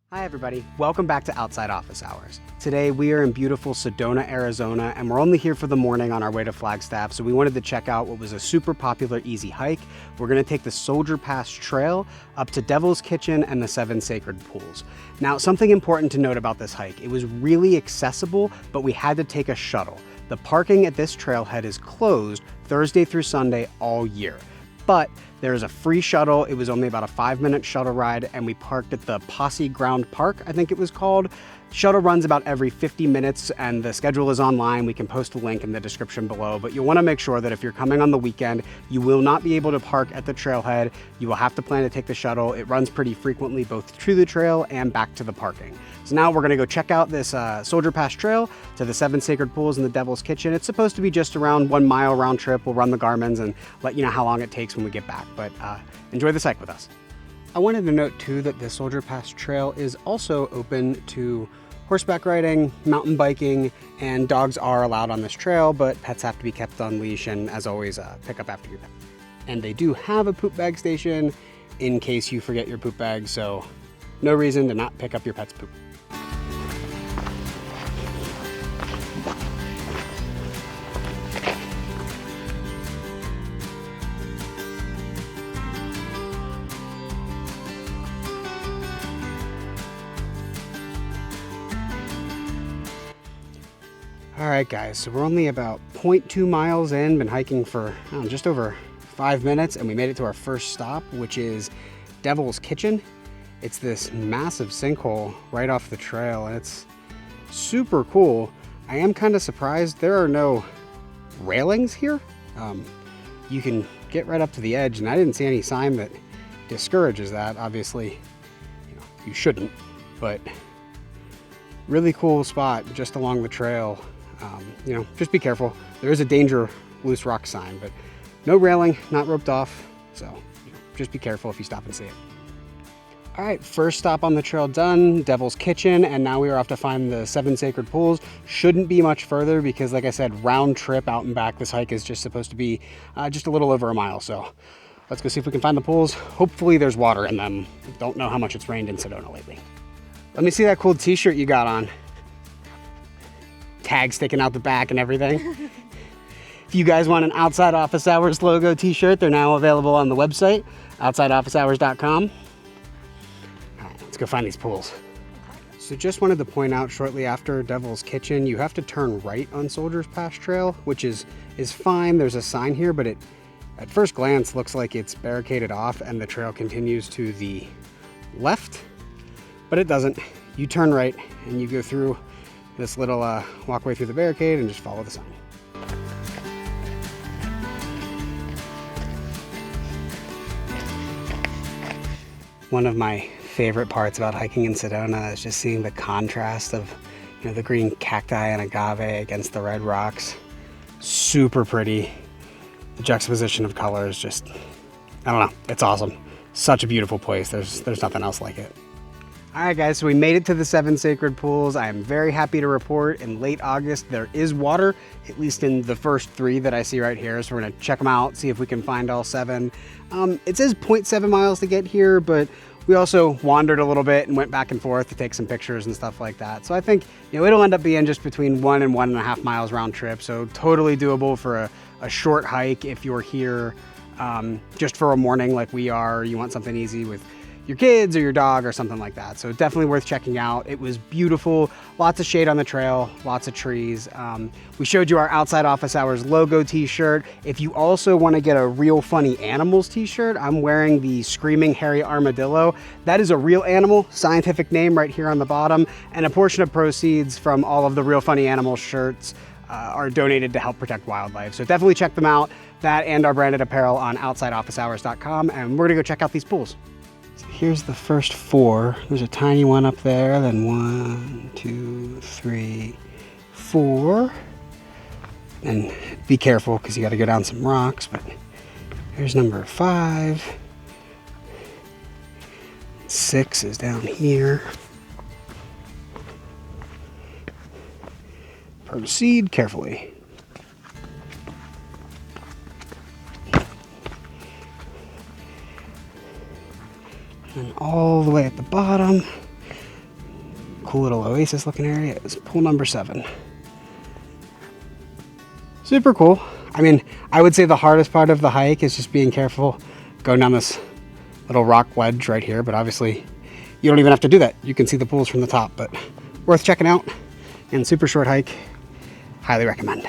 Hi everybody, welcome back to Outside Office Hours. Today we are in beautiful Sedona, Arizona, and we're only here for the morning on our way to Flagstaff, so we wanted to check out what was a super popular easy hike. We're going to take the Soldier Pass Trail up to Devil's Kitchen and the 7 Sacred Pools. Now, something important to note about this hike, it was really accessible, but we had to take a shuttle. The parking at this trailhead is closed Thursday through Sunday all year. But there's a free shuttle. It was only about a 5-minute shuttle ride, and we parked at the Posse Ground Park, I think it was called. Shuttle runs about every 50 minutes, and the schedule is online. We can post a link in the description below, but you'll want to make sure that if you're coming on the weekend, you will not be able to park at the trailhead. You will have to plan to take the shuttle. It runs pretty frequently, both to the trail and back to the parking. So now we're going to go check out this Soldier Pass Trail to the 7 Sacred Pools and the Devil's Kitchen. It's supposed to be just around 1 mile round trip. We'll run the Garmin's and let you know how long it takes when we get back, but enjoy this hike with us. I wanted to note too that the Soldier Pass Trail is also open to horseback riding, mountain biking, and dogs are allowed on this trail, but pets have to be kept on leash, and as always, pick up after your pet. And they do have a poop bag station in case you forget your poop bag, so no reason to not pick up your pet's poop. All right, guys, so we're only about 0.2 miles in, been hiking for just over 5 minutes, and we made it to our first stop, which is Devil's Kitchen. It's this massive sinkhole right off the trail, and it's super cool. I am kind of surprised there are no railings here. You can get right up to the edge, and I didn't see any sign that discourages that. Obviously, you shouldn't, but really cool spot just along the trail. Just be careful. There is a danger loose rock sign, but no railing, not roped off. So just be careful if you stop and see it. All right, first stop on the trail done, Devil's Kitchen, and now we are off to find the 7 Sacred Pools. Shouldn't be much further because, like I said, round trip out and back. This hike is just supposed to be just a little over a mile. So let's go see if we can find the pools. Hopefully there's water in them. Don't know how much it's rained in Sedona lately. Let me see that cool t-shirt you got on. Tag sticking out the back and everything. If you guys want an Outside Office Hours logo t-shirt, they're now available on the website, outsideofficehours.com. All right, let's go find these pools. So just wanted to point out, shortly after Devil's Kitchen, you have to turn right on Soldier's Pass Trail, which is fine. There's a sign here, but it at first glance looks like it's barricaded off and the trail continues to the left, but it doesn't. You turn right and you go through this little walkway through the barricade and just follow the sign. One of my favorite parts about hiking in Sedona is just seeing the contrast of the green cacti and agave against the red rocks. Super pretty. The juxtaposition of colors, just, I don't know, it's awesome. Such a beautiful place. There's nothing else like it. All right, guys, so we made it to the 7 Sacred Pools. I am very happy to report in late August there is water, at least in the first 3 that I see right here. So we're gonna check them out, see if we can find all 7. It says 0.7 miles to get here, but we also wandered a little bit and went back and forth to take some pictures and stuff like that. So I think it'll end up being just between 1 and 1.5 miles round trip. So totally doable for a short hike if you're here just for a morning like we are. You want something easy with your kids or your dog or something like that. So definitely worth checking out. It was beautiful, lots of shade on the trail, lots of trees. We showed you our Outside Office Hours logo t-shirt. If you also want to get a Real Funny Animals t-shirt, I'm wearing the Screaming Hairy Armadillo. That is a real animal, scientific name right here on the bottom, and a portion of proceeds from all of the Real Funny Animals shirts are donated to help protect wildlife. So definitely check them out, that and our branded apparel on outsideofficehours.com, and we're gonna go check out these pools. So here's the first 4. There's a tiny one up there, then 1, 2, 3, 4. And be careful because you got to go down some rocks, but here's number 5. 6 is down here. Proceed carefully. And all the way at the bottom, cool little oasis looking area is pool number 7. Super cool. I mean, I would say the hardest part of the hike is just being careful going down this little rock ledge right here, but obviously you don't even have to do that. You can see the pools from the top, but worth checking out and super short hike. Highly recommend.